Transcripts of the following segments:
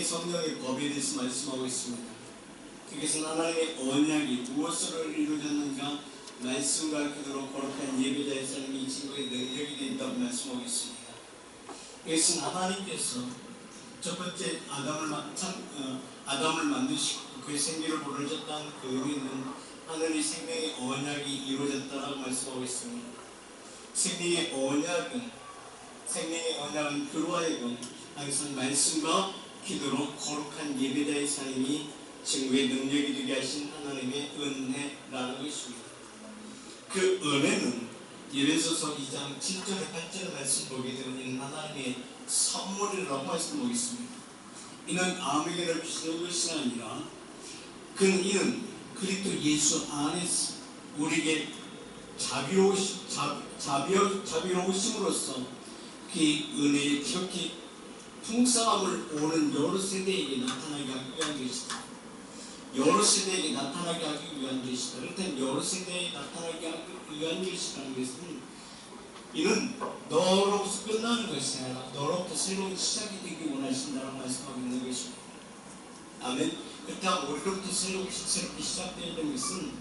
성령의 법에 대해서 말씀하고 있습니다. 그것은 하나님의 언약이 무엇으로 이루어졌는가? 말씀과 기도로 거룩한 예배자의 삶이 증거의 능력이 된다고 말씀하고 있습니다. 이것은 하나님께서 첫 번째 아담을 만드시고 그의 생기를 부르셨다는 그 의미는 하늘의 생명의 언약이 이루어졌다고 말씀하고 있습니다. 생명의 언약은 그로 하여금 항상 말씀과 기도로 거룩한 예배자의 삶이 증거의 능력이 되게 하신 하나님의 은혜라는 것입니다. 그 은혜는 예배소서 2장 7절에 8절에 말씀 보게 되면 이는 하나님의 선물이라고 말씀하겠습니다. 이는 아무에게나 주시는 것이 아니라 이는 그리스도 예수 안에서 우리에게 자비로우심으로써 그 은혜의 지극히 풍성함을 오는 여러 세대에게 나타나게 하기 위한 것이다. 여러 세대에게 나타나게 하기 위한 것이다. 그렇다면 여러 세대에 나타나게 하기 위한 것이라는 것은 이는 너로부터 끝나는 것이 아니라 너로부터 새로운 시작이 되기 원하신다고 말씀하고 있는 것입니다. 아멘. 그렇다고 우리로부터 새롭게 시작되는 것은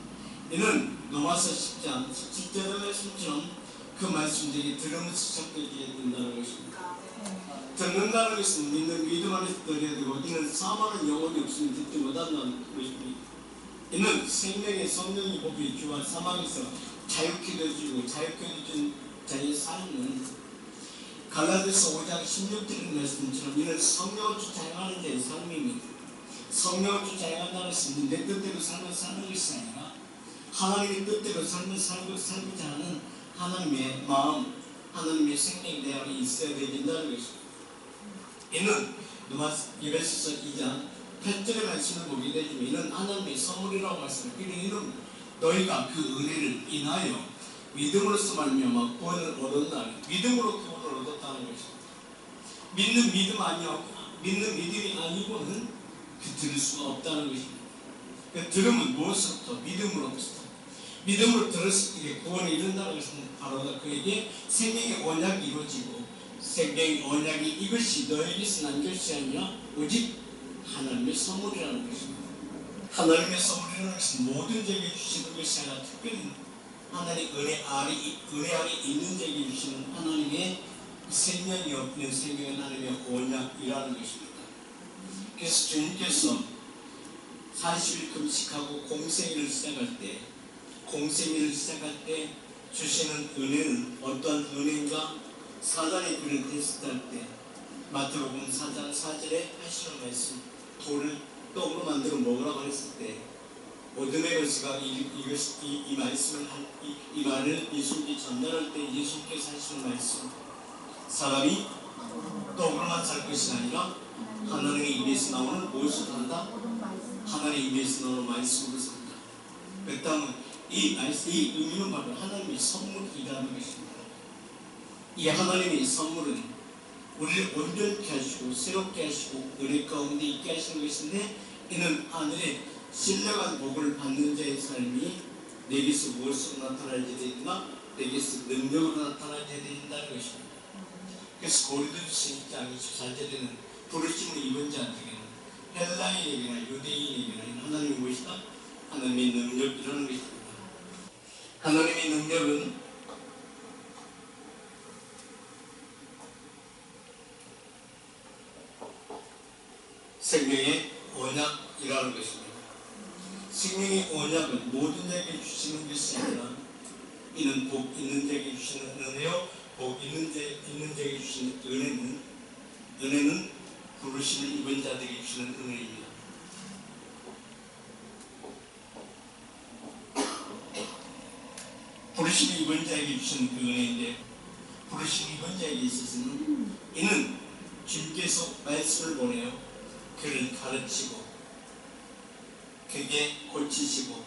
이는 로마서 10장 17절의 말씀처럼 그 말씀들이 들으면서 시작되게 된다는 것입니다. 듣는다는 것은 믿음 안에서 들어야 되고 이는 사망은 영원히 없으면 듣지 못한다는 것입니다. 이는 생명의 성령이 복이 주와 사망에서 자유케 해주고 자유케 해준 자의 삶은 갈라디아서 5장 16절의 말씀처럼 이는 성령을 주장하는 자의 삶입니다. 성령을 주장한다는 것은 내 뜻대로 삶을 사는 것이 아니라 하나님의 뜻대로 삶을 살고자 하는 하나님의 마음, 하나님의 생명이 내 안에 있어야 된다는 것입니다. 이는 에베소서 2장 8절의 말씀을 보게 되지만 이는 하나님의 선물이라고 말씀합니다. 이는 너희가 그 은혜를 인하여 믿음으로써 말미암아 구원을 얻었다. 믿음으로 구원을 얻었다는 것입니다. 믿는 믿음이 아니고는 들을 수가 없다는 것입니다. 들음은 무엇으로부터? 믿음으로 들었을 때 구원을 이룬다는 것은 바로 그에게 생명의 언약이 이루어지고 생명의 언약이 이것이 너에게서 난 것이 아니라 오직 하나님의 선물이라는 것입니다. 하나님의 선물이라는 것은 모든 자에게 주시는 것이 아니라 특별히 하나님의 은혜 아래 있는 자에게 주시는 하나님의 생명이 없는 생명의 하나님의 언약이라는 것입니다. 그래서 주님께서 40일 금식하고 공생일을 시작할 때 주시는 은혜는 어떠한 은혜인가? 사단의 불을 테스트할 때 마태복음 4장 4절에 하시는 말씀 돌을 떡으로 만들어 먹으라고 했을 때 어둠의 것이가 이 말씀을 이 말을 예수님께 전달할 때 예수님께서 하시는 말씀 사람이 떡으로만 살 것이 아니라 하나님의 입에서 나오는 무엇을 한다? 하나님의 입에서 나오는 말씀으로 산다. 그렇다면 이 의미는 바로 하나님의 선물이라는 것입니다. 이 하나님의 선물은 우리를 온전케 하시고 새롭게 하시고 은혜 가운데 있게 하시는 것인데 이는 하늘에 신령한 복을 받는 자의 삶이 내게서 무엇으로 나타나야 되나? 내게서 능력으로 나타나야 된다는 것입니다. 그래서 고린도전서 2장 24절에는 부르심을 입은 자들에게는 헬라인에게나 유대인에게나 하나님의 무엇이다? 하나님의 능력이라는 것입니다. 하나님의 능력은 생명의 언약이라는 것입니다. 생명의 언약은 모든 자에게 주시는 것이 아니라 이는 복 있는 자에게 주시는 은혜요 복 있는 자에게 주시는 은혜는 부르심을 입은 자들에게 주시는 은혜입니다. 부르심을 입은 자에게 주시는 그 은혜인데 부르심을 입은 자에게 있어서는 이는 주님께서 말씀을 보내어 그를 가르치고 그에게 고치시고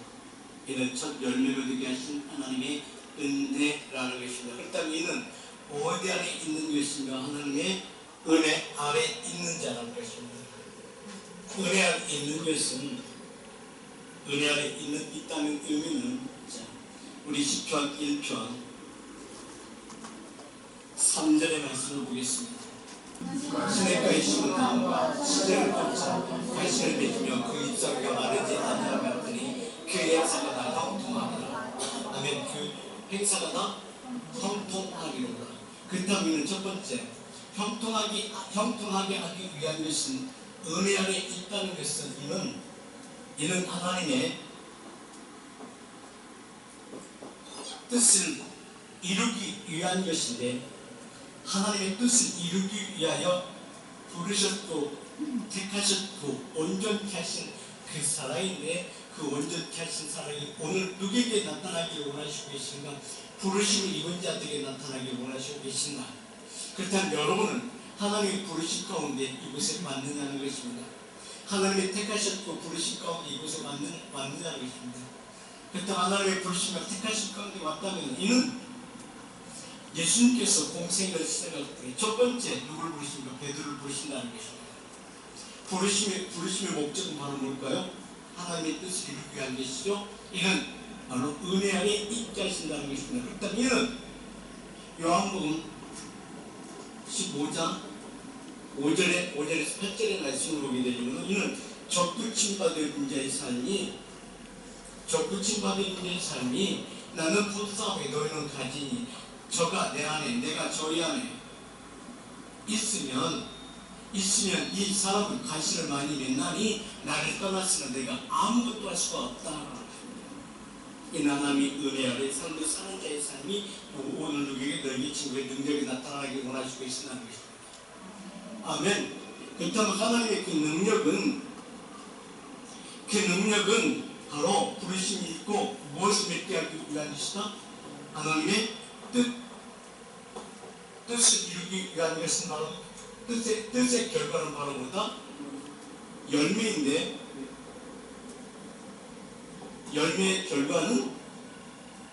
이는 첫 열매를 되게 하신 하나님의 은혜라는 것입니다. 그렇다면 이는 어디 안에 있는 것인가? 하나님의 은혜 아래 있는 자라는 것입니다. 은혜 안에 있는 것은 은혜 안에 있다는 의미는 우리 시편 1편 3절의 말씀을 보겠습니다. 시냇가에 심은 나무가 시절을 쫓아 가시를 맺으며 그 잎사귀가 마르지 아니하며 하더니 그 행사가 다 형통하리라. 아멘. 그 행사가 다 형통하리로다. 그 다음에는 첫 번째, 형통하게 하기 위한 것은 은혜 안에 있다는 것은 이는 하나님의 뜻을 이루기 위한 것인데, 하나님의 뜻을 이루기 위하여 부르셨고 택하셨고 온전케 하신 그 살아있네, 그 온전케 하신 사랑이 오늘 누구에게 나타나기를 원하시고 계신가? 부르심을 입은 자들에게 나타나기를 원하시고 계신가? 그렇다면 여러분은 하나님의 부르심 가운데 이곳에 왔느냐는 것입니다. 하나님의 택하셨고 부르심 가운데 이곳에 왔느냐는 것입니다. 그렇다면 하나님의 부르심과 택하심 가운데 왔다면 이는 예수님께서 공생을 시작할 때 첫 번째 누구를 부르십니까? 베드로를 부르신다는 것입니다. 부르심의 목적은 바로 뭘까요? 하나님의 뜻을 이루기 위한 것이죠. 이는 바로 은혜 안에 있게 하신다는 것입니다. 그렇다면 이는 요한복음 15장 5절에서 8절의 말씀을 보게 되면 이는 적부침 받은 자의 삶이 나는 포도나무에 너희는 가지니 저가 내 안에 내가 저희 안에 있으면 이 사람은 가시를 많이 맺나니 나를 떠났으나 내가 아무것도 할 수가 없다. 이 하나님의 은혜 아래 삶을 사는 자의 삶이 오늘 누구에게 너희 친구의 능력이 나타나기 원하시고 계신다는 것입니다. 아멘. 그렇다면 하나님의 그 능력은 바로 부르심이 있고 무엇을 맺게 하기 위한 것이다? 하나님의 뜻을 이루기 위한 것은 바로 뜻의 결과는 바로 뭐다? 열매인데, 열매의 결과는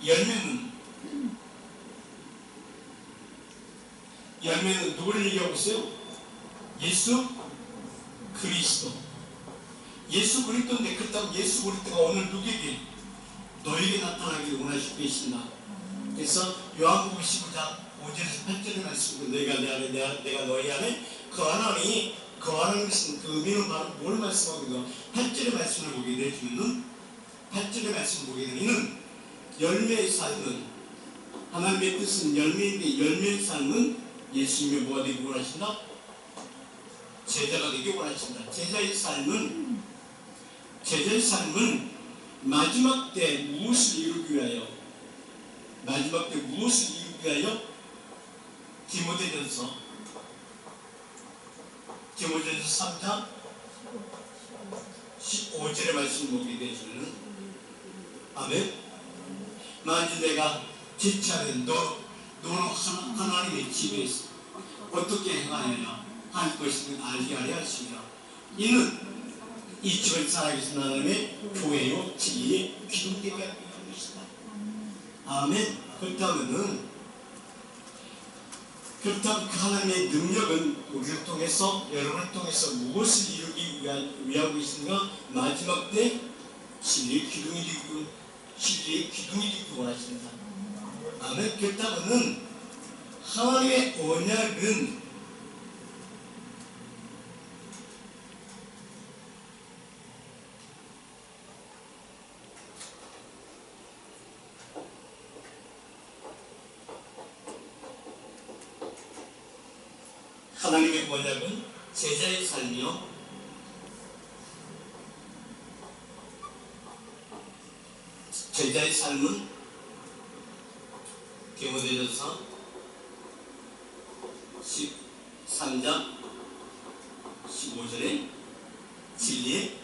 열매는 누구를 얘기하고 있어요? 예수 그리스도인데, 그렇다면 예수 그리스도가 오늘 누구에게? 너에게 나타나기를 원하시고 계신다. 그래서 요한복음 15장 5절에서 8절의 말씀으로 너희가 내 안에 내가 너희 안에 거하는 것은 그 의미는 바로 뭘 말씀하고요? 8절의 말씀을 보게 되면 이는 열매의 삶은 하나님의 뜻은 열매인데, 열매의 삶은 예수님의 뭐가 되기 원하신다? 제자가 되기 원하신다. 제자의 삶은 마지막 때 무엇을 이루기 위하여 디모데전서 3장 15절의 말씀을 보게 되시면 아멘. 만일 내가 지체하면 너는 하나님의 집에서 어떻게 행하느냐 할 것을 알게 하려 하시니라. 이는 이 집을 살아계신 하나님의 교회요 진리의 기둥되게 하기 위한 것이다. 아멘. 그렇다면 그 하나님의 능력은 우리를 통해서, 여러분을 통해서 무엇을 이루기 위하고 있으니까 마지막 때 진리의 기둥이 되기 원하신다. 아멘. 그렇다면 하나님의 언약은 제자의 삶이요, 제자의 삶은 디모데전서 13장 15절에 진리의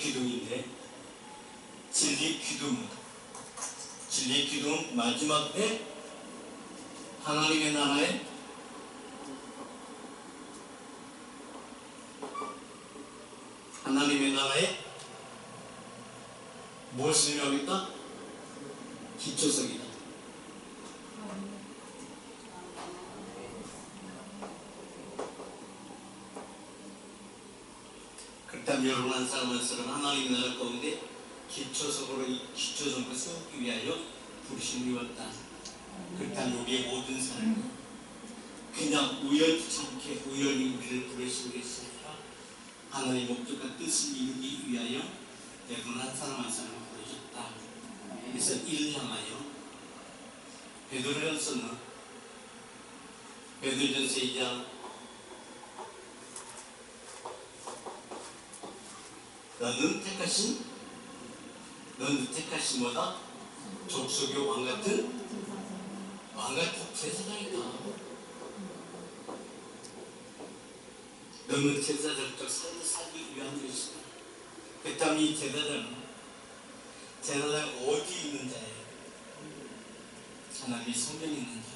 기둥인데, 진리의 기둥 마지막 때 하나님의 나라에 무엇을 이루겠다? 기초석이다. 그렇다면 여러분 한 사람 한 사람 하나님의 나라 가운데 기초적으로 세우기 위하여 부르심이었다. 그렇다면 우리의 모든 삶이 그냥 우연치 않게 우연히 우리를 부르신 것이 아니라 하나님의 목적과 뜻을 이루기 위하여 여러분 한 사람 한 사람을 부르셨다. 그래서 이를 향하여 베드로전서 2장 너는 택하신 뭐다? 족속의 왕같은 제사장이다. 너는 제사장적 삶을 살기 위한 것이다. 그렇다면 이 제사장은 어디 있는 자예요? 하나님의 성전에 있는 자.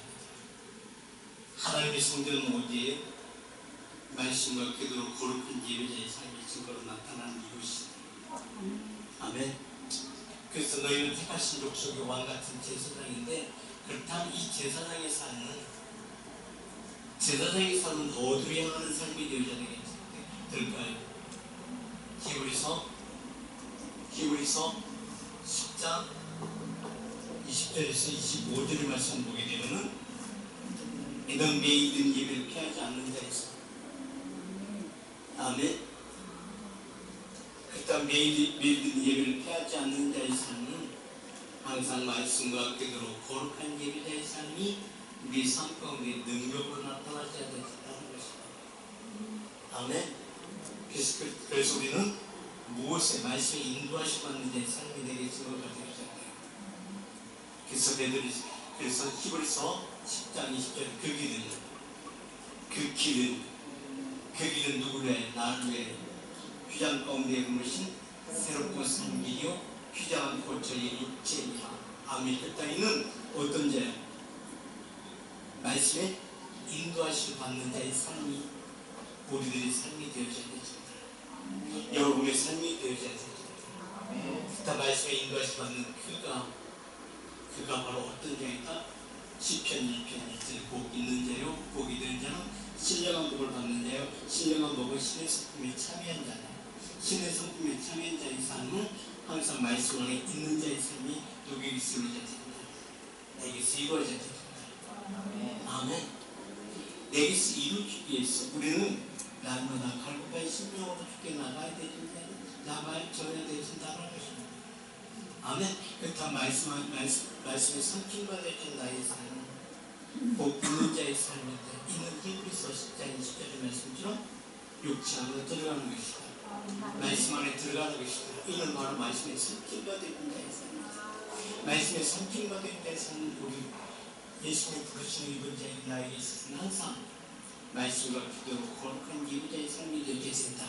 하나님의 성전은 어디에? 말씀과 그대로 거룩한 예배자의 삶의 증거로 나타나는 이곳이다. 아멘. 그래서 너희는 택하신 족속의 왕같은 제사장인데, 그렇다면 이 제사장의 삶은 어디로 향하는 삶이 되어야 될까요? 히브리서 10장 20절에서 25절의 말씀 보게 되면은 이런 매이든 예배를 피하지 않는 자에서 아멘. 그렇다면 매이든 예배를 피하지 않는 자의 삶은 항상 말씀과 그대로 거룩한 예배자의 삶이 우리 삶 가운데 능력으로 나타나셔야 된다는 것입니다. 아멘. 그래서 우리는 무엇에 말씀에 인도하시는 자의 삶이 되겠지만 가져야 돼요. 그래서 히브리서 10장 20절 그 길은 누구를 위해? 나를 위해 휘장 가운데 품으신 새롭고 산 길이요 휘장한 고쳐의 육체이라. 아멘. 그 땅에는 어떤 자야? 말씀에 인도하심을 받는 자의 삶이 우리들의 삶이 되어져야 되죠. 여러분의 삶이 되어져야 되죠. 그 말씀에 인도하심을 받는 그가 바로 어떤 자이다? 시편 1편 1절 복 있는 자요 복이 된 자는 신령한 복을 받는 자요 신령한 복은 신의 성품에 참여한 자다. 신의 성품에 참여한 자의 삶은 항상 말씀 안에 있는 자의 삶이 누구에게서 이루어져야 된다. 내게서 이루어져야 된다. 아멘. 내게서 이루기 위해서 우리는 날마다 갈급한 심령으로 주께 나가야 되는데 나가줘야 되신다는 것입니다. 아멘. 그렇다면 말씀에 선kim받아진 나의 삶은 복 있는 자의 삶인데 이는 히브리서 10장 20절의 말씀처럼 육체 안으로 들어가는 것이다. 말씀 안에 들어가는 것이다. 이는 바로 말씀에 선kim받아진 자의 삶이다. 말씀에 선kim받아진 자의 삶은 우리 예수님이 부르시는 이번 자의 나에게 있어서는 항상 말씀과 그대로 거룩한 예배자의 삶이 되게 된다.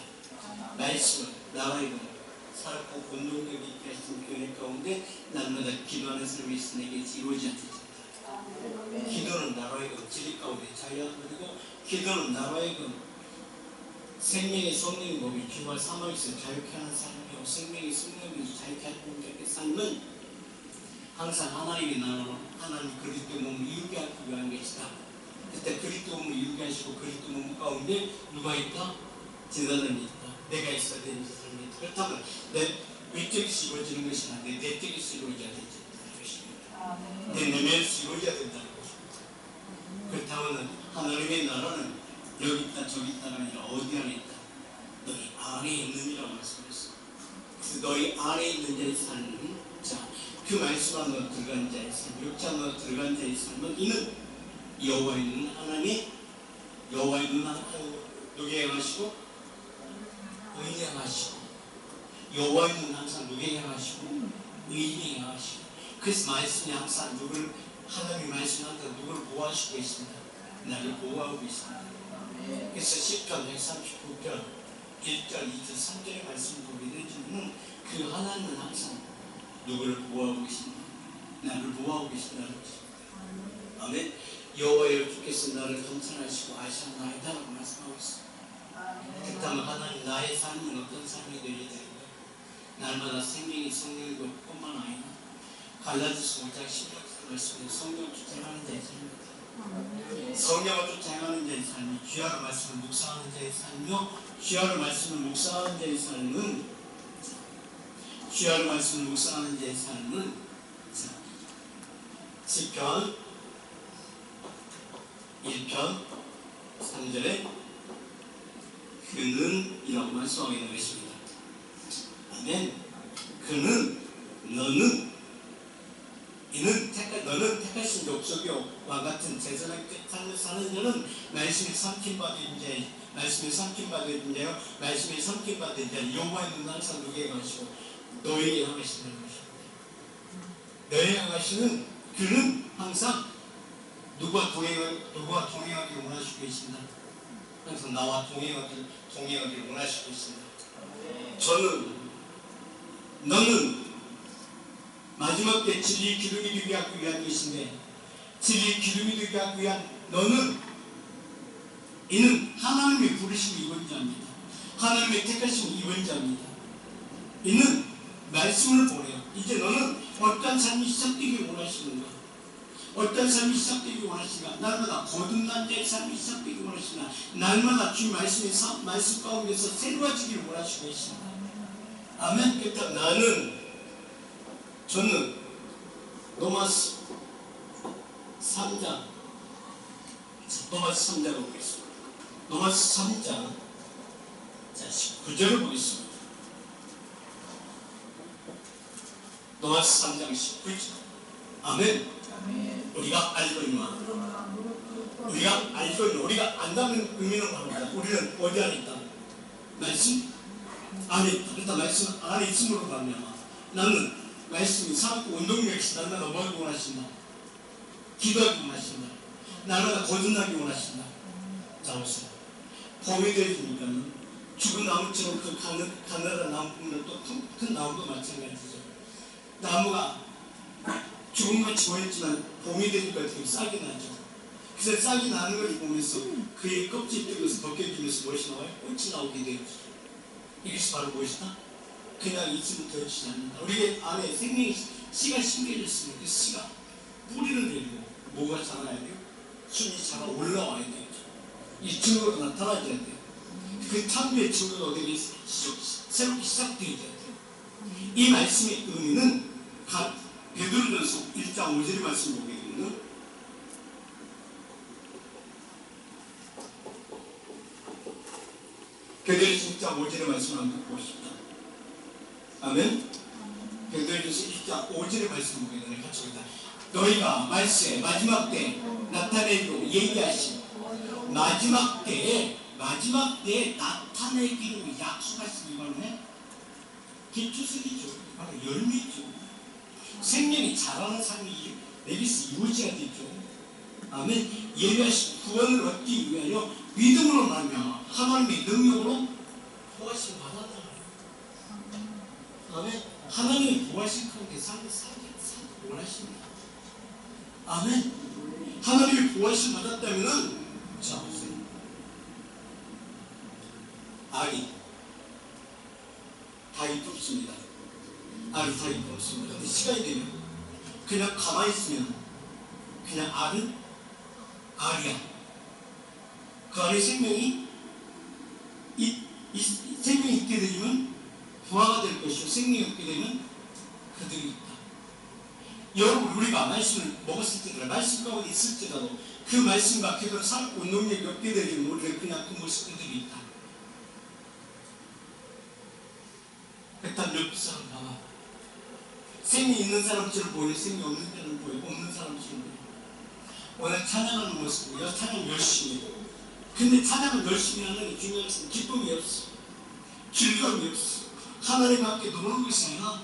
말씀은 나와의 살고 운동력이 있게 하신 교회 가운데 날마다 기도하는 삶이 있으니 내게 이루어져야 된다. 기도는 나와의 진리 가운데 자유하고 기도는 나와의 생명의 성령의 법이 피와 사망에서 자유케 하는 삶이요 생명의 성령이 자유케 하는 자의 삶은 항상 하나님의 나라로 하나님 그리스도의 몸을 이루게 하기 위한 것이다. 그때 그리스도 몸을 이루게 하시고 그리스도 몸 가운데 누가 있다? 제사장이 있다. 내가 있어야 되는 삶이 있다. 그렇다면 내 외적에서 이루어지는 것이 아니라 내 내적에서 이루어져야 된다는 것입니다. 내 내면에서 이루어져야 된다는 것입니다. 그렇다면 하나님의 나라는 여기 있다 저기 있다가 아니라 어디 안에 있다? 너희 안에 있느니라고 말씀했어. 그래서 너희 안에 있는 자의 삶은 그 말씀 안으로 들어간 자의 삶, 육체 안으로 들어간 자의 삶은 이는 여호와의 눈 하나님, 여호와의 눈 하나님 누구에 향하시고? 의인에 향하시고 여호와의 눈 항상 누구에 향하시고? 의인에 향하시고 그래서 말씀이 항상 누구를 하나님의 말씀한테 누구를 보호하시고 계십니다. 나를 보호하고 계십니다. 그래서 시편 139편 1절, 2절, 3절의 말씀을 보게 되면 그 하나님은 항상 누구를 보호하고 계십니다. 나를 보호하고 계신다는 것입니다. 아멘. 여호와여 주께서 나를 감찰하시고 아시나이다 라고 말씀하고 있습니다. 그렇다면 하나님 나의 삶은 어떤 삶이 되어야 되는가? 날마다 생명이 성령의 것뿐만 아니라 갈라디아서 5장 16절 말씀에 성령을 쫓아가는 자의 삶입니다. 성령을 쫓아가는 자의 삶이 귀하를 말씀을 묵상하는 자의 삶이요 귀하를 말씀을 묵상하는 자의 삶은 주야의 말씀을 묵상하는 자의 삶은 시편 1편 3절에 그는 이라고 말씀하고 있는 것입니다. 아멘. 그는 너는 너는 택하신 족속이와 같은 제사장 삶을 사는 자는 말씀에 삼킴받은 자여 말씀에 삼킴받은 자여 말씀에 삼킴받은 자여 여호와의 눈은 항상 누구에게 하시고 너에게 향하시는 것입니다. 너에게 향하시는 그는 항상 누구와 동행하기를 원하시고 계신다. 항상 나와 동행하기를 원하시고 계신다. 너는 마지막 때 진리 기름이 되게 하기 위한 것인데 진리 기름이 되게 하기 위한 이는 하나님의 부르심을 입은 자입니다. 하나님의 택하심을 입은 자입니다. 이는 말씀을 보내요. 이제 너는 어떤 삶이 시작되기 원하시는가? 어떤 삶이 시작되기 원하시는가? 날마다 거듭난 자의 삶이 시작되기 원하시나? 날마다 주의 말씀 가운데서 새로워지기를 원하시고 계십니다. 아멘. 그러니까 저는 로마서 3장 로마서 3장을 보겠습니다. 로마서 3장 19절을 보겠습니다. 로마서 3장 19절. 아멘. 우리가 알거니와 우리가 안다는 의미는 바로다. 우리는 어디 안에 있다? 말씀 안에 있다. 그러니까 말씀 안에 있음으로 말미암아 나는 말씀이 살고 운동력이 날마다 뭐하기 원하신다? 기도하기 원하신다. 날마다 거듭나기 원하신다. 자, 보세요. 봄이 되어지니까는 죽은 나무처럼 그 가느다란 나무뿐만 또 큰 나무도 마찬가지죠. 나무가 죽음같이 보였지만 봄이 되니까 되게 싹이 나죠. 그래서 싹이 나는 걸 보면서 그의 껍질 뜯어서 벗겨지면서 무엇이 나와요? 꽃이 나오게 되죠. 이것이 바로 무엇이다? 그냥 있으면 되어지지 않는다. 우리 안에 생명의 씨가 심겨졌으면 그 씨가 뿌리를 내리고 뭐가 자라야 돼요? 순이 자라 올라와야 되죠. 이 증거가 나타나줘야 돼요. 그 탐구의 증거가 어떻게 새롭게 시작되어야 돼요. 이 말씀의 의미는 베드로전서 1장 5절의 말씀 보게 되면 베드로전서 1장 5절의 말씀을 한번 보고 싶다. 아멘. 베드로전서 1장 5절의 말씀 보게 되면 같이 보겠다. 너희가 말씀에 마지막 때 나타내기로 얘기하신 마지막 때에 나타내기로 약속하신 이거는 기초석이죠. 바로 열매죠. 생명이 자라는 삶이 내게서 이루어져야 되죠. 아멘. 예배하신 구원을 얻기 위하여 믿음으로 말미암아 하나님의 능력으로 부활신 받았다. 아멘. 하나님의 부활신 가운데 살기 원하십니다. 아멘. 하나님의 부활신 받았다면은 자 보세요. 알이 다 이쁘습니다. 알이 다 이쁘습니다. 근데 시간이 되면 그냥 가만히 있으면 그냥 알이야. 그 안에 생명이 생명이 있게 되면 부화가 될 것이고 생명이 없게 되면 그들이 있다. 여러분 우리가 말씀을 먹었을 때도 말씀 가운데 있을 때라도 그 말씀과 그대로 살고 능력이 없게 되면 우리가 그냥 그 모습 그들이 있다. 일단 옆 사람 봐봐. 생이 있는 사람처럼 보여, 생이 없는 사람은 보여, 없는 사람처럼 보여. 오늘 찬양하는 모습이야. 찬양 열심히 해. 근데 찬양을 열심히 하는 게 중요한 것은 기쁨이 없어. 즐거움이 없어. 하나님 함께 노는 것이 아니라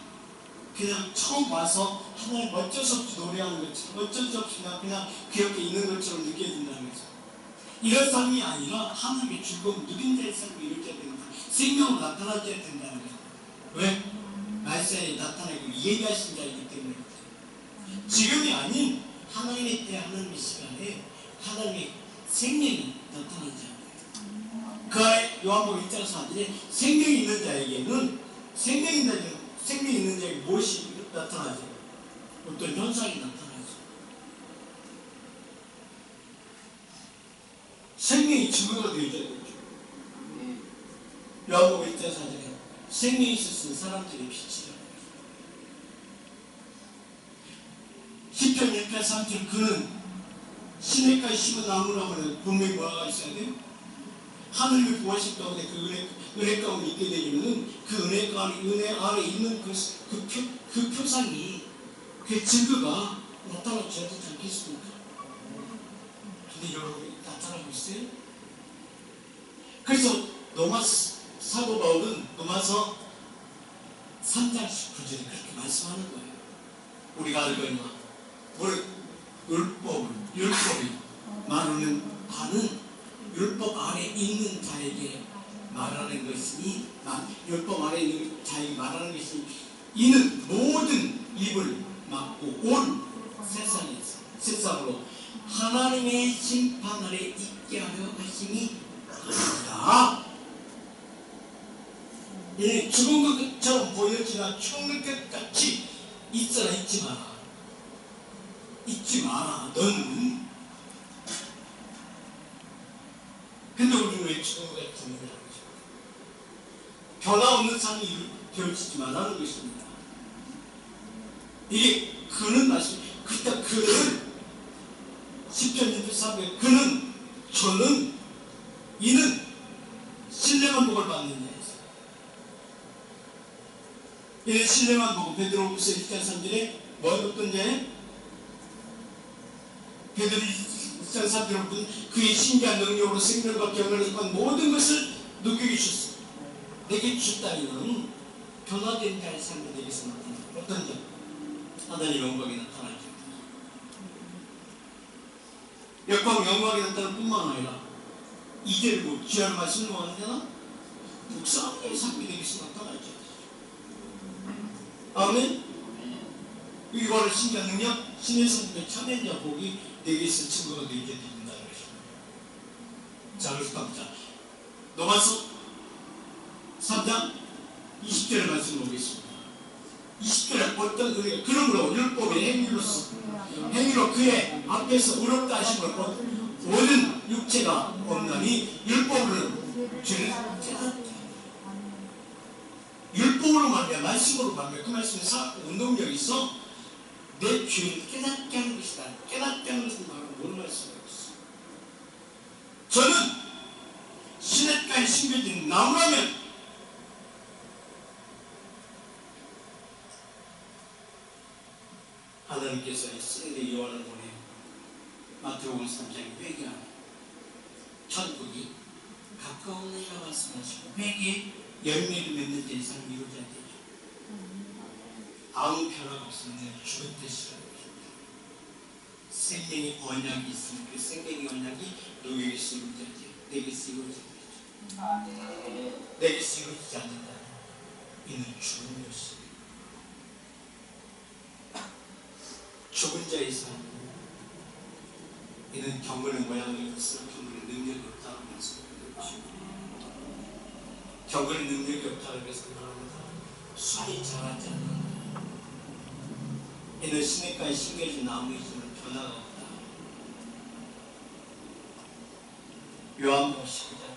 그냥 처음 와서 하나님 어쩔 수 없이 노래하는 것처럼 어쩔 수 없이 그냥 그 옆에 있는 것처럼 느껴진다는 거죠. 이런 삶이 아니라 하나님의 즐거움, 누린 자의 삶을 이루어져야 된다. 생명으로 나타나줘야 된다는 거죠. 왜? 말씀에 나타나고 얘기하신 자이기 때문에 지금이 아닌 하나님의 때 하나님의 시간에 하나님의 생명이 나타난 자예요. 그 안에 요한복음 1장 4절에 생명이 있는 자에게는 생명이 있는 자에게 무엇이 나타나죠? 어떤 현상이 나타나죠. 생명이 증거가 되어져야 되죠. 요한복음 1장 4절에 생명이 있었으면 사람들이 빛이라는 거죠. 10편 1편 3절 그는 시냇가에 심은 나무라고 해요. 분명히 뭐가 있어야 돼요? 하늘을 구하실 가운데 그 은혜 가운데 있게 되면은 그 은혜 안에 있는 그 표상이 그 증거가 나타나줘야 되지 않겠습니까? 근데 여러분 나타나고 있어요? 그래서 로마 사도 바울은 로마서 3장 19절에 그렇게 말씀하는 거예요. 우리가 알거니와 율법이 말하는 바는 율법 안에 있는 자에게 말하는 것이니 율법 안에 있는 자에게 말하는 것이니 이는 모든 입을 막고 온 세상으로 하나님의 심판 아래 있게 하려 하심이 아니라 예, 죽은 것처럼 보여지나 죽는 것 같이 있어라 잊지 마라 너는. 근데 우리는 왜 죽은 것 같은 일을 하고 있죠? 변화없는 삶이 되어지지 말라는 것입니다. 이게 그는 말씀 그때 그는 10편 23편 그는 저는 이는 신령한 복을 받는 자였어요. 이는 신령한 복 베드로후서 1장 3절에 어떤 자에 베드로 1장 3절에 그의 신비한 능력으로 생명과 경건을 건 모든 것을 누구에게 주셨어? 내게 주셨다면 변화된 자의 삶이 내게서 나타나. 어떤 자? 하나님의 영광이 나타나죠. 영광이 나타날 뿐만 아니라 이제로 귀한 말씀을 뭐하느냐? 묵상의 삶이 되겠어 나타나죠. 아멘. 이거를 신기한 능력, 신의 성품의 참된 자 복이 내게서 증거가 되게 된다는 것입니다. 자, 그래서 갑니다. 로마서 3장 20절의 말씀을 보겠습니다. 20절에 어떤 은혜가 그러므로 율법의 행위로 그의 앞에서 의롭다 하심을 모든 육체가 없나니 율법으로 죄를 깨닫게 율법으로 말미암아 말씀으로 말미암아 그 말씀에 운동력이 있어 내 죄를 깨닫게 하는 것이다. 깨닫게 하는 것은 바로 뭔 말씀이었어? 저는 시냇가에 심겨진 나무라면 하나님께서 이스라엘의 요한을 보내 마태복음 3장에 회개하라. 천국이 가까운 이라 말씀하시고 회개에 열매를 맺는 데 이상 이루어져야 되죠. 아무 변화가 없으면 죽을 때 싫어요. 생명의 언약이 있으면 그 생명의 언약이 너에게서 이루어져야 돼요. 내게서 이루어져야 되죠. 내게서 이루어지지 않는다. 이는 죽은 것이에요. 죽은 자의 삶 이는 경건의 모양을 있어 경건의 능력이 없다고 말씀드렸죠. 경건의 능력이 없다고 해서 말합니다. 순이 자라지 않는다. 이는 시냇가에 심겨진 나무에 있으면 변화가 없다. 요한복음 19장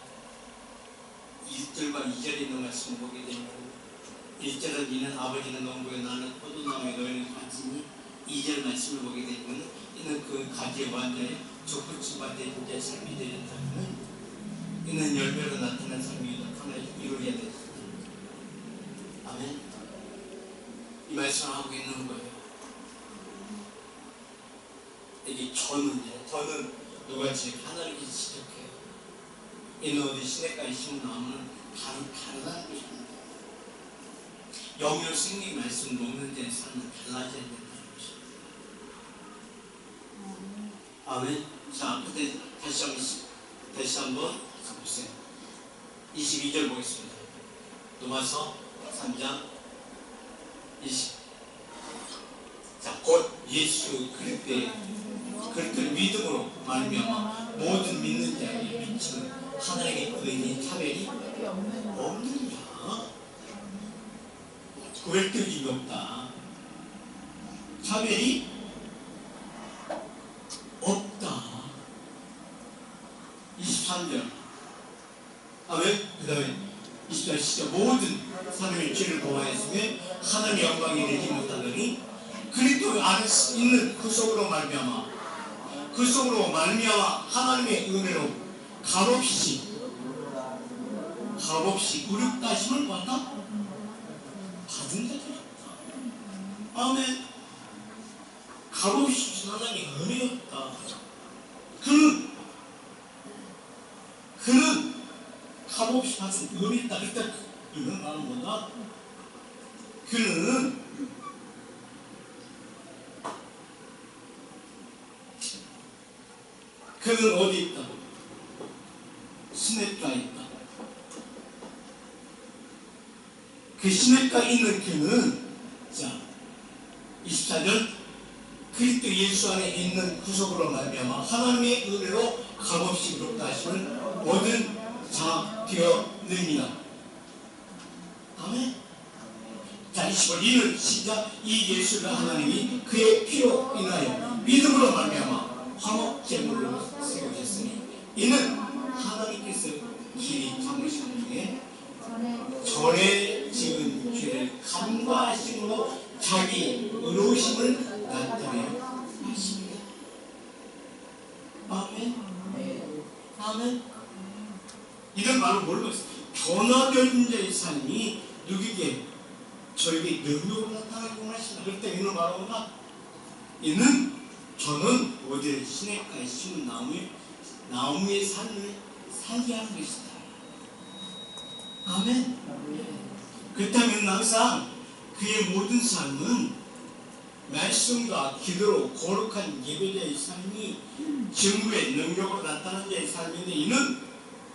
1절과 2절에 있는 말씀을 보게 되면 1절은 이는 아버지는 농부에 나는 포도나무에 너희는 가지니 2절 말씀을 보게 되면 이는 그 가지의 완자에 족붙임 받은 자의 삶이 되었다면 이는 열매로 나타난 삶이 이루어져야 되었다. 아멘. 이 말씀을 하고 있는 거예요. 이게 저는 누가 지금 하나님께 지적해요. 이는 어디 시냇가에 심은 나무는 다르다는 것입니다. 영역 생명 말씀 먹는 자의 삶은 달라져야 된다는 것입니다. 아멘. 자, 그때 다시 한번 보세요. 22절 보겠습니다. 로마서 3장 20. 자, 곧 예수 그리스도를 믿음으로 말미암아 모든 믿는 자에게 미치는 하나님의 은혜의 차별이 없는 자. 구별점이 없다. 차별이 없다. 23절. 아멘. 그 다음에 24절. 모든 사람의 죄를 보호하였으며 하나님의 영광이 되지 못하더니 그 그리스도 안에 있는 그 속으로 말미암아 하나님의 은혜로 값없이 의롭다심을 받은 자들이다. 아멘. 값없이 하나님의 은혜였다. 그는 값없이 받은 은혜였다. 그때 그는 말은 뭐다? 그는 어디 있다? 시냇가에 있다. 그 시냇가에 있는 그는, 자, 24절, 그리스도 예수 안에 있는 구속으로 말미암아 하나님의 은혜로 값없이 의롭다 하심을 얻은 자 되었느니라. 아멘. 자, 25절, 이는 시작 이 예수를 하나님이 그의 피로 인하여 믿음으로 말미암아 화목제물로 세우셨으니 이는 하나님께서 길이 잡으셨는데 전에 지은 죄를 간과하심으로 자기 의로우심을 나타내 하십니다. 아멘. 아멘. 이런 말은 뭘로 했어요? 변화된 자의 삶이 누구에게? 저에게 능력으로 나타나게 원하신다. 그럴 때 이는 말하고 이는 저는 어제 시냇가에 심은 나무의 삶을 살게 하는 것이다. 아멘. 그렇다면 항상 그의 모든 삶은 말씀과 기도로 거룩한 예배자의 삶이 증거의 능력으로 나타나는 자의 삶인데 이는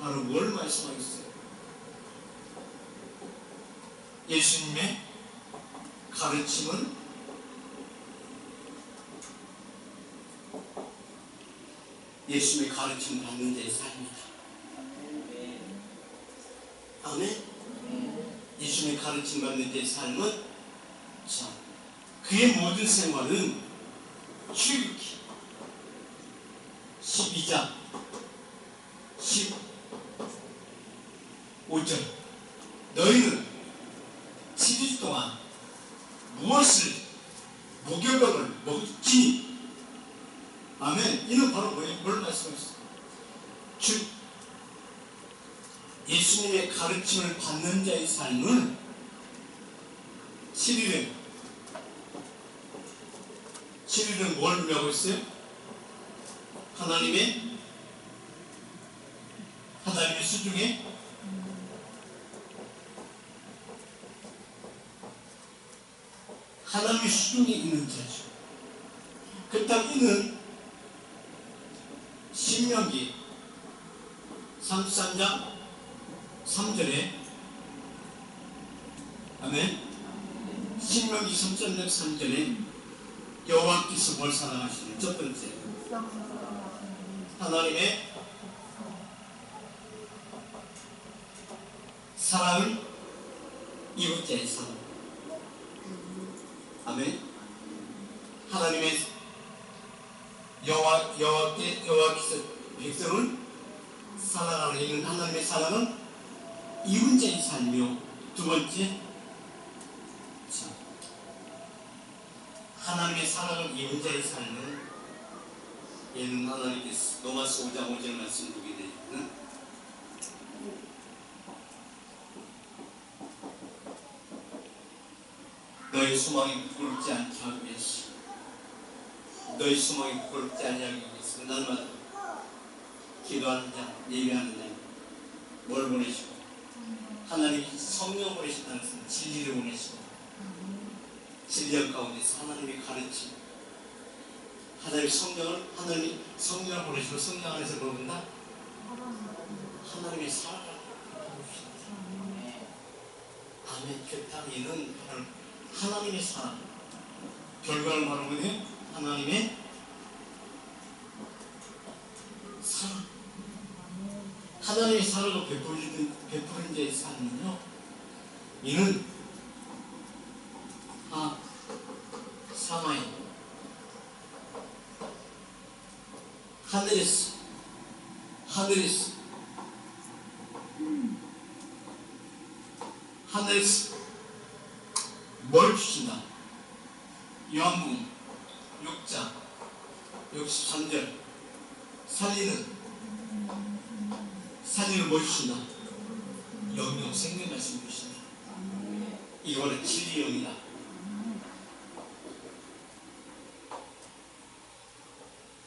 바로 뭘 말씀하겠어요? 예수님의 가르침은 예수님의 가르침을 받는 자의 삶이다. 아멘. 예수님의 가르침 받는 자의 삶은, 자, 그의 모든 생활은 출애굽기 12장 15절 너희는 7일 동안 무엇을 무교병을 먹지니. 아멘. 이는 바로 뭐예요? 뭘 말씀하셨어요? 예수님의 가르침을 받는 자의 삶은 7일은 뭘 의미하고 있어요? 하나님의 수중에 하나님의 수중에 있는 자죠. 그렇다면 이는 신명기 33장 3절에 아멘. 신명기 33장 3절에 여호와께서 뭘 사랑하시는 첫 번째 하나님의 사랑을 이웃자의 사랑. 아멘. 하나님의 여호와께서 백성을 사랑하는 이는 하나님의 사랑은 이웃자의 삶이요. 두 번째, 하나님의 사랑을 이웃자의 삶은 얘는 하나님께서 로마서 5장 5절 말씀 보게 되는 너희 소망이 부끄럽지 않게 하기 위해서, 너희 소망이 부끄럽지 않게 하기 위해서 날마다 기도하는 자, 예배하는 자, 뭘 보내시고 하나님이 성령 보내신다는 것은 진리를 보내시고 진리 가운데서 하나님의 가르침, 하나님의 성령을 보내시고 성령 안에서 보는다. 하나님의 사랑을 보십니다. 아멘. 그렇다면 이는 하나님의 사랑, 결과를 말하면 하나님의 사랑, 하나님의 사랑을 베푸는 자의 삶은요, 이는 사마이 하늘에서 뭘 주신다? 요한복음 6장 63절 살리는 무엇이나 영영 생명 말씀 주시다. 이거는 진리 영이다.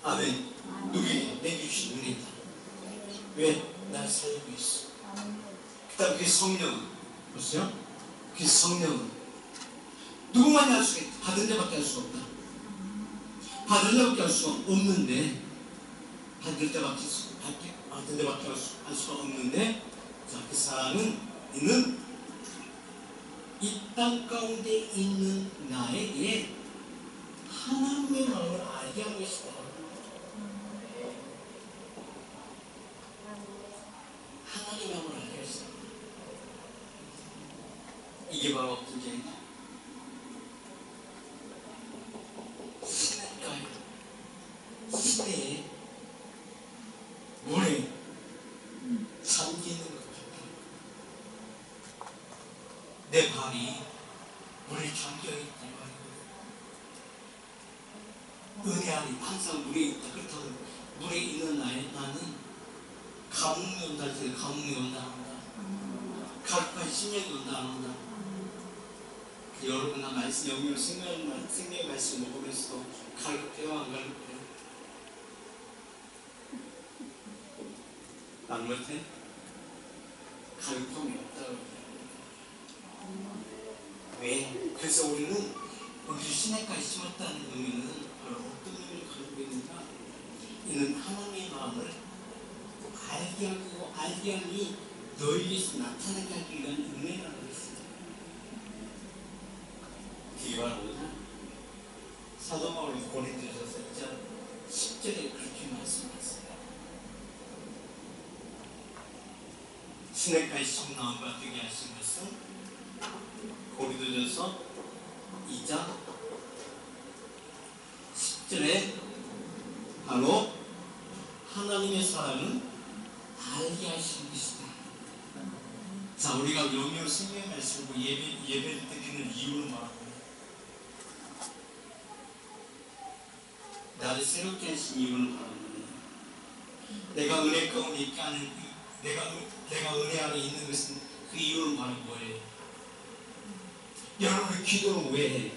아멘. 누구에게 내주신 은혜다. 왜? 날 살리고 있어. 그 다음 그 성령은 보세요. 그 성령은 누구만이 할 수가 있다. 받은 자밖에 할 수가 없다. 받은 자밖에 할 수가 없는데 받은 자밖에 할 수가 없는데 자, 그 사람은 이는 이 땅 가운데 있는 나에게 하나님의 마음을 알게 하는 것이다. 하나님의 마음을 알게 하시다. 이게 바로 그게 시대의 물에 잠기는 것 같다. 내 발이 물에 잠겨있다 말이거든. 은혜 안에 항상 물에 있다. 그렇다고 물에 있는 나는 가뭄이 온다 할 때 가뭄이 온다 안 온다. 가을까지 신년이 온다 안 온다. 여러분 나 말씀 영으로 생명의 말씀 먹으면서도 갈급해요 안 갈급해요? 안 못해? 갈급함이 없다고. 왜? 그래서 우리는 우리 시내까지 심었다는 의미는 바로 어떤 의미를 가지고 있는가? 이는 하나님의 마음을 알게 하고 알게 하니 너희에게서 나타나게 하기 위한 은혜라고 했습니다. 그게 바로 뭐냐? 사도 바울이 고린도전서 2장 10절에 그렇게 말씀하셨어요. 시내가의 성나무가 되게 하신 것은 고린도전서 2장 10절에 바로 하나님의 사랑은 알게 하시는 것이다. 자, 우리가 영역 생명의 말씀으로 예배를 드리는 이유는 뭐라고? 나를 새롭게 하신 이유는 바로 내가 은혜 가운데 있게 하는 내가 은혜 안에 있는 것은 그 이유는 바로 뭐예요? 여러분의 기도는 왜 해?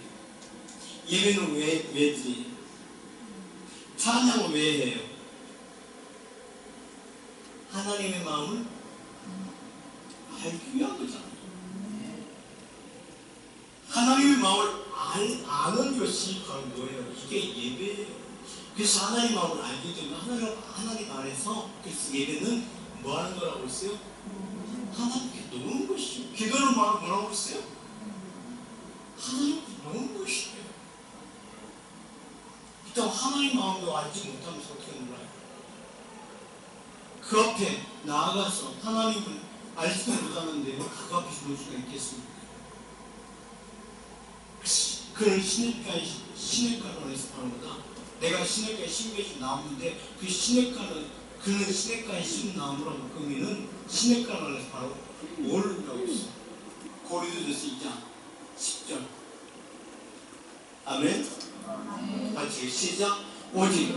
예배는 왜 드리? 찬양은 왜 해요? 하나님의 마음을 알기 위한 거잖아요. 하나님의 마음을 아는 것이 바로 뭐예요? 이게 예배예요. 그래서 하나님의 마음을 알기 때문에 하나님 안에서 그래서 예배는 뭐 하는 거라고 했어요? 하나님께 노는 것이죠. 기도는 뭐라고 했어요? 하나님께 노는 것이에요. 일단 하나님 마음도 알지 못하면서 어떻게 놀아요? 그 앞에 나아가서 하나님을 알지도 못하는데 그 앞에서 놀 수가 있겠습니까? 그는 시냇가로 해서 하는 거다. 내가 시냇가에 심겨진 나무인데 그는 시냇가에 심은 나무라고 그러면은 시냇가로 해서 바로 뭘 하고 있어? 고린도전서 2장 10절. 아멘. 같이 시작. 오직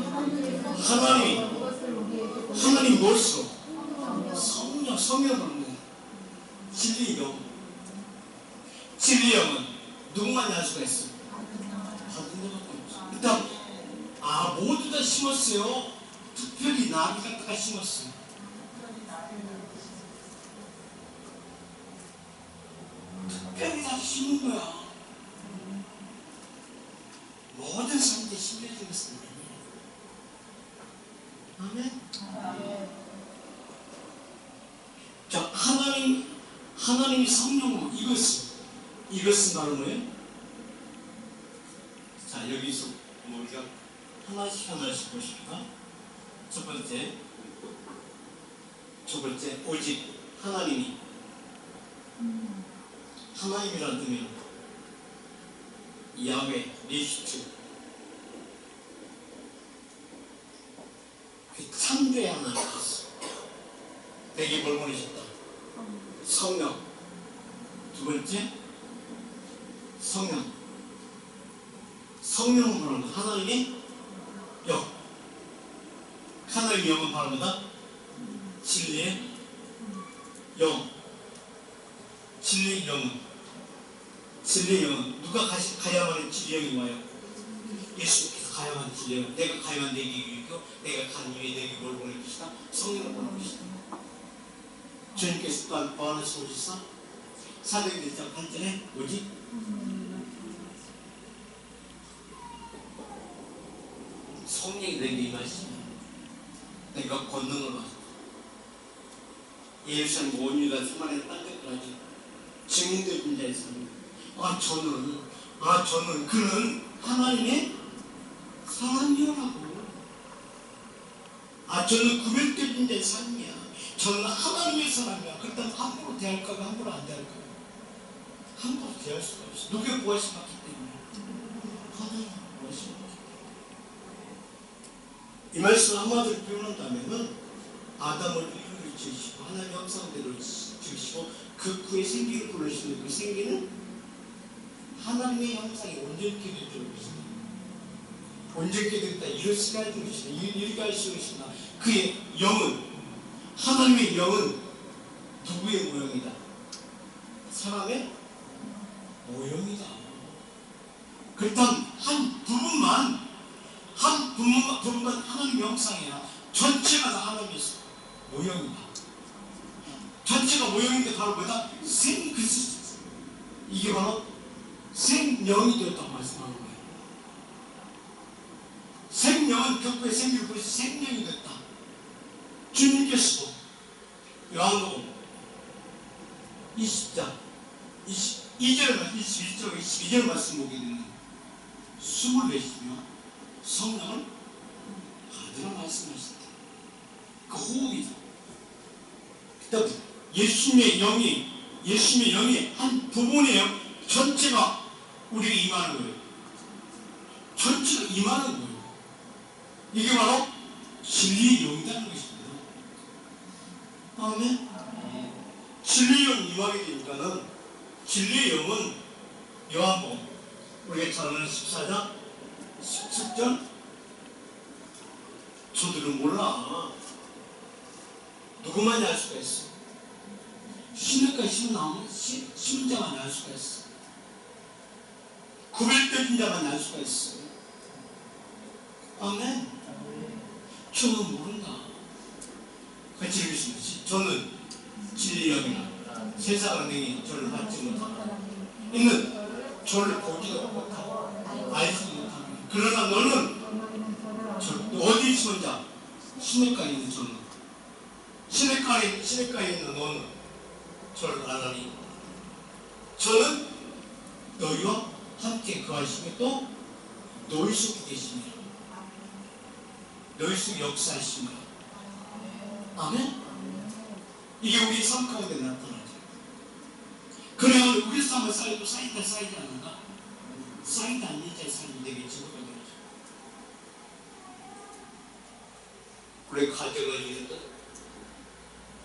하나님 무엇으로? 성령으로 진리영. 진리영은 누구만이 할 수가 있어? 받은 자밖에 없어. 일단 모두 다 심었어요. 특별히 나비 갖다가 심었어요. 특별히 다 심은 거야. 모든 사람들이 심겨진 것은 아니에요. 아멘. 자, 하나님이 성령으로 이것은 바로 뭐예요? 자, 여기서 우리가 하나씩 보십시다. 첫 번째, 오직 하나님이라는 뜻은 야훼, 리히트, 그 창조의 하나님께서 내게 뭘 보내셨다? 성령. 두 번째, 성령은 바로 뭐다? 하나님의 영. 하나님의 영은 바로 뭐다? 진리의 영. 진리의 영은 누가 가야만 진리의 영이 와요? 예수께서 가야만 진리의 영. 내가 가야만 내게 이기고 내가 간 이후에 내게 뭘 보낼 것이다? 성령을 보낼 것이다. 주님께서 또한 보완하시고 오셨어? 사도행전 1장 8절에 뭐지? 성령이 내게 임하시면 내가 권능을 받고 예루살렘 온 유다 사마리아 땅 끝까지 증인되는 자의 삶. 저는 그는 하나님의 사람이라고. 저는 구별되는 자의 삶이야. 저는 하나님의 사람이야. 그렇다면 함부로 대할까요? 함부로 안 대할까요? 함부로 대할 수가 없어. 누구의 보호하심 받기 때문에. 하나님의 보호하심 받기 때문에. 이 말씀 한마디로 표현한다면은 아담을 이루를 지으시고 하나님의 형상대로 지으시고 그 후에 생기를 불러주시는 그 생기는 하나님의 형상이 온전케 될 줄 것이다. 온전케 됐다. 이렇게 할 것이다. 이렇게 할 것이다. 그의 영은, 하나님의 영은 누구의 모형이다? 사람의 모형이다. 그렇다면 한 부분만 하나님의 형상이야. 전체가 다 하나님의 모형이다. 전체가 모형인데 바로 뭐다? 생그리스도. 이게 바로 생명이 되었다고 말씀하는 거예요. 생명은 격부의 생기를 보여서 생명이 됐다. 주님께서도 요한복음 20장 22절 말씀 보게 되면 숨을 내쉬며 성령을 받으라 말씀하신다. 그 호흡이다. 그다음 예수님의 영이 한 부분이에요. 전체가 우리에게 임하는 거예요. 전체가 임하는 거예요. 이게 바로 진리의 영이라는 것입니다. 아멘. 진리의 영이 임하게 되니까는 진리의 영은 요한복음 우리가 잘 아는 14장 17절 저들은 몰라. 누구만이 알 수가 있어? 신학과 심은 자만이 알 수가 있어. 구별된 자만이 알 수가 있어. 아멘. 저는 모른다. 같이 읽으시면 저는 진리의 영이나 세상은 능히 저를 받지 못하고 있는 저를 보지도 못하고 알지도 못하고 그러나 너는 어디 있는 자? 시냇가에 있는 저는 시냇가에 있는 너는 저를 알아니 저는 너희와 함께 거하시며 또 너희 속에 계시니라. 너희 속에 역사하시니라. 아멘. 이게 우리 삶 가운데 나타나죠. 그래야 우리 삶을 쌓이고 쌓이지 않는가? 쌓이지 않는 자의 삶이 되겠지. 우리 가정을 이루든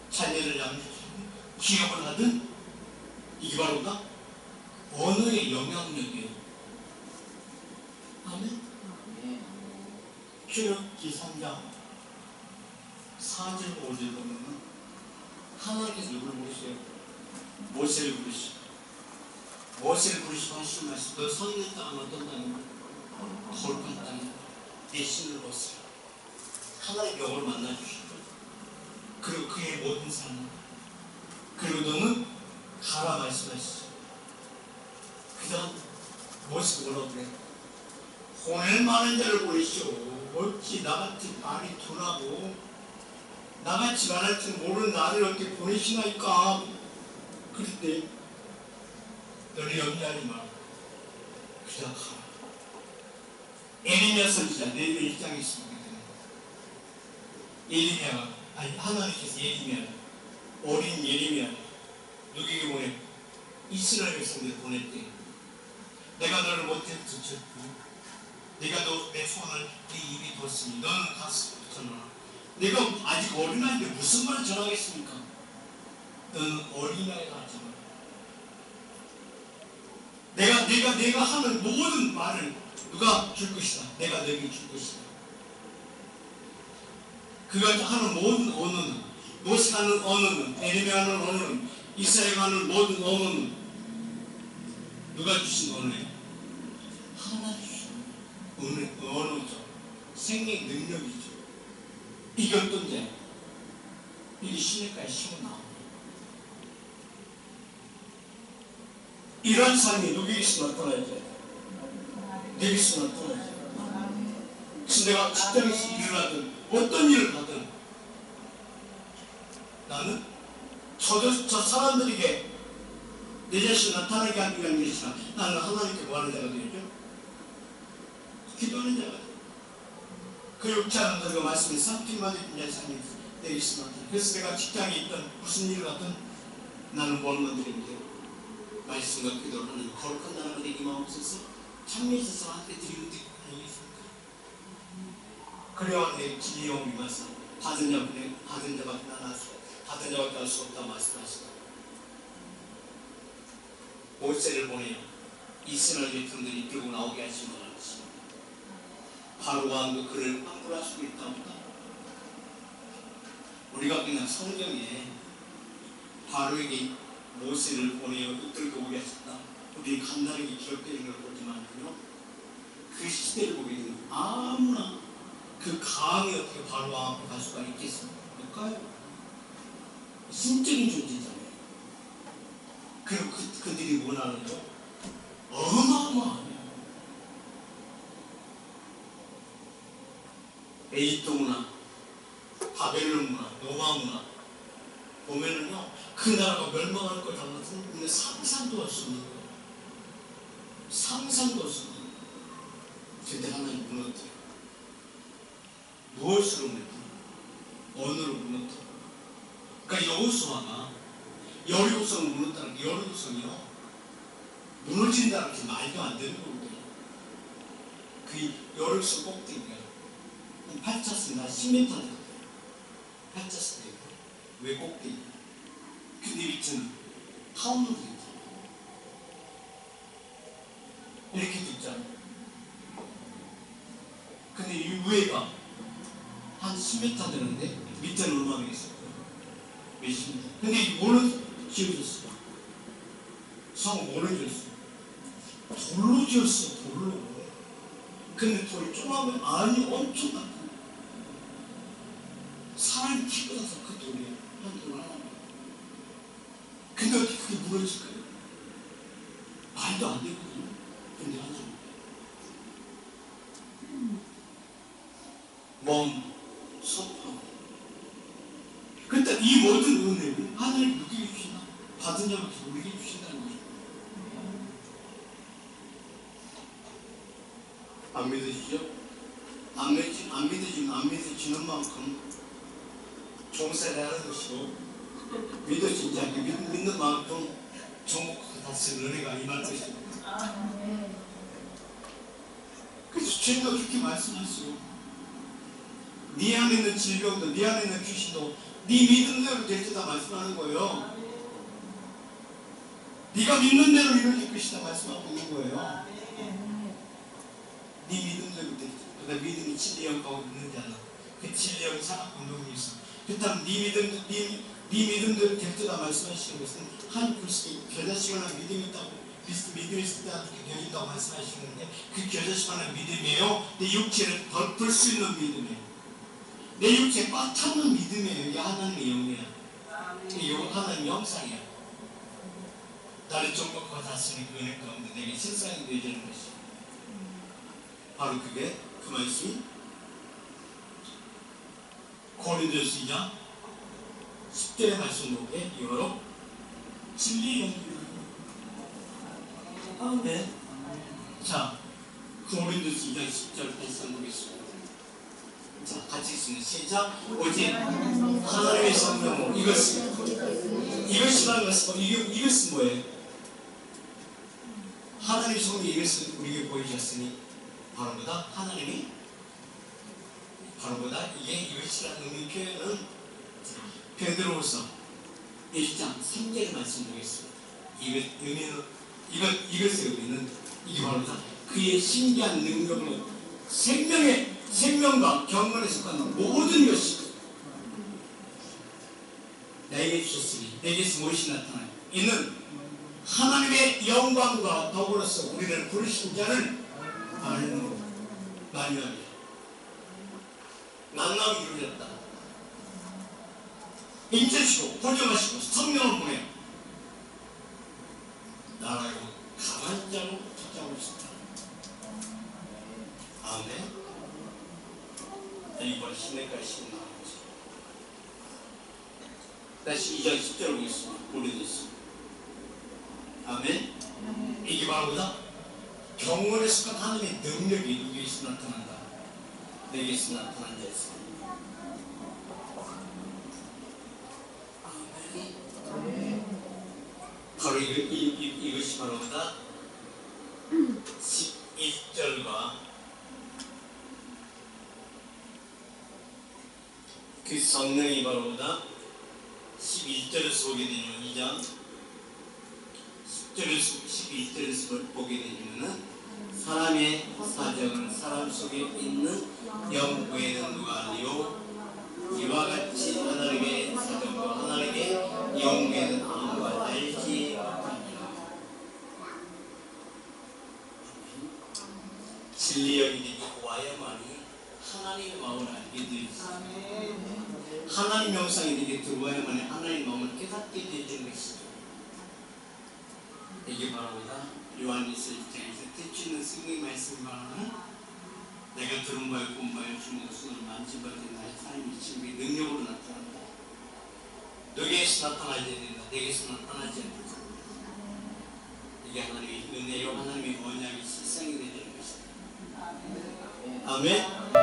자녀를 양육하든 기업을 하든 이게 바로 다 언어의 영향력이에요. 아멘. 출애굽기 3장 4절 5절 보면 하나님께서 누굴 부르세요? 모세를 부르시고 하시는 말씀 너 서 있는 땅은 어떤 땅이냐? 거룩한 땅이야. 내 신을 벗으라. 하나님의 영을 만나주시고 그리고 그의 모든 삶 그리고 너는 가라 말씀하시죠. 그 다음 모세가 뭐라고 그래? 혼을 많은 자를 보이시오. 어찌 나같이 말이 둔하고 나같이 말할 줄 모르는 나를 어떻게 보내시나이까. 그럴 때 너를 염려하지 마라. 그냥 가라. 에레미야 선지자 내일 1장에 있습니다. 하나님께서 어린 예레미야 누구에게 보내? 이스라엘 백성들을 보냈대. 내가 너를 못해 붙였고 내가 내 손을 네 입에 뒀으니 너는 가서 전하라. 내가 아직 어린아이인데 무슨 말을 전하겠습니까? 너는 어린아이가 하지 마라. 내가 하는 모든 말을 누가 줄 것이다. 내가 너에게 줄 것이다. 그가 하는 모든 언어는, 모세가 하는 언어는, 에레미야가 하는 언어는, 이사야가 하는 모든 언어는 누가 주신 언어예요? 하나님 주신 언어죠. 생명 능력이죠. 이게 어떤 자? 이게 신뢰까지 심어 나옵니다. 이런 삶이 누구에게서 나타나야죠? 내게서 나타나야죠. 그래서 내가 직장에서 일을 하든 어떤 일을 하든 나는 저 사람들에게 내 자신을 나타나게 하기 위한 것이라 나는 하나님께 뭐하는 자가 되죠? 기도하는 자가 되죠. 그 육체하는 자가 말씀이 상품만 내 삶이 내게서 나타나. 그래서 내가 직장에 있든 무슨 일을 하든 나는 뭘만 드리면 돼요? 말씀과 기도를 하는 거룩한 나라가 되기 마음없어서 참여해서 한테 드리는 데 아니겠습니까? 그래야 내 진리의 영이 말씀 받은 자밖에 나눠서 받은 자밖에 할 수 없다 말씀하시다. 모세를 보내요. 이스라엘 백성들이 이끌고 나오게 하신 것 같이 바로 왕도 그를 함부로 할 수 있다 없다. 우리가 그냥 성경에 바로에게 모세를 보내어 이끌고 오게 하셨다. 우리 간단하게 기록되는 걸 보지만요, 그 시대를 보게 되면 아무나 그 강이 어떻게 바로 왕 앞에 갈 수가 있겠습니까? 신적인 존재잖아요. 그리고 그들이 원하는요, 어마어마하네요. 에집트 문화, 바벨론 문화, 로마 문화 보면은요, 그 나라가 멸망할 것 같은 우리는 상상도 할 수 없는 거예요. 상상도 할 수 없는 거예요. 그때 하나님 무너뜨려. 무엇으로 무너뜨려? 언어로 무너뜨려. 그러니까 여호수아가 여리고성을 무너뜨리는 게, 여리고성이요, 무너진다는 게 말도 안 되는 거거든요. 그 여리고성 꼭대기가 8차선이나 10m 돼요. 8차선 돼요. 왜 꼭대기? 근데 밑은 타운으로 되어 있잖아요. 이렇게 돼 있잖아요. 근데 이 위에가 한 10m 되는데 밑에는 얼마나 있어요? 몇십 m. 근데 이 뭐로 지어졌어요? 성 뭐로 지었어요? 돌로 지었어요. 돌로. 근데 돌이 조그마한 안이 엄청 많다. 사람이 키보다서 그 돌이에요. 한 돌 하나. 근데 어떻게 그게 무너질까요? 말도 안 되거든요. 근데 하나. 몸, 소파. 그때 이 모든 은혜를 하나님 누구에게 주시나? 받은 자밖에 우리에게 주신다는 거죠. 안 믿으시죠? 안 믿어지는 만큼 종사를 하는 것이고, 믿어지지 않게 믿는 만큼 종목하고 다스리는 은혜가 임할 것입니다. 그래서 주님도 그렇게 말씀하시고, 네 안에 있는 질병도, 네 안에 있는 귀신도 네 믿음대로 될 거다 말씀하는 거예요. 네가 믿는 대로 이루어질 것이다 말씀하고 있는 거예요. 네 믿음대로 될 거다. 그러니까 믿음이 진리의 영가고 있는지 않나. 그 진리의 영 사랑 운동이 있어. 그렇다면 네 믿음대로 될 거다 말씀하시는 것은 한 겨자씨만한 믿음이 있다고, 믿음이 있을 때 겨진다고 말씀하시는데, 그 겨자씨만한 믿음이에요. 내 육체를 덮을 수 있는 믿음이에요. 내 육체에 꽉 차는 믿음이에요. 이게 하나님의 영이에요. 이거 하나님의 형상이에요. 나를 정복하고 다스리는 그 은혜 가운데 내게 실상이 되어지는 것이 바로 그게 그 말씀이 고린도서 2장 10절의 말씀 보게 이거로 진리의 영입니다. 네. 자, 고린도서 2장 10절 다시 한번 보겠습니다. 자, 같이 있습니다. 시작. 오직 하나님의 성령, 이것이라는 것은 이것은 뭐예요? 하나님의 성령이 이것을 우리에게 보여주셨으니 바로 보다 하나님이 바로 보다 이것이라는 의미 표현은 베드로후서 1장 3절의 말씀 보겠습니다. 이것의 의미는 이게 바로 다 그의 신비한 능력으로 생명과 경건에 속한 모든 것이 내게 주셨으니 내게서 무엇이 나타나요? 이는 하나님의 영광과 더불어서 우리를 부르신 자를 알므로 만유하게 만나고 이루셨다. 인자시고 보존하시고 성령을 보내 나라고 강한 자로 찾아오고 싶다. 아멘. 이번 신내까지 신나가지. 다시 2장 10절 보겠습니다. 오래됐습니다. 아멘. 이게 바로 경건에 속한 하나님의 능력이 누구에서 나타난다. 내게서 나타난 자였습니다. 바로 이것이 바로 11절과 그 성령이 바로 11절에서 보게 되면 2장 10절에서 11절에서 보게 되면 사람의 사정은 사람 속에 있는 영 외에는 누가 알리요? 이와 같이 하나님의 사정과 하나님의 영 외에는 아무가 알지 못합니다. 진리 여인에게 와야만이 하나님의 마음을 알게 되었습니다. 하나님 영상이 내게 들어와야만이 하나님의 마음을 깨닫게 되는 것이죠. 이게 바로 요한일서 1장에서 태치는 승리의 말씀을 말하는 내가 들은 바에 본 바에 주는 손을 만지바된 나의 하나님의 친구의 능력으로 나타난다. 너에게서 나타나야 된다. 내게서 나타나지 않는다. 이게 하나님의 은혜요 하나님의 언약이 실상이 되는 것이다. 아멘.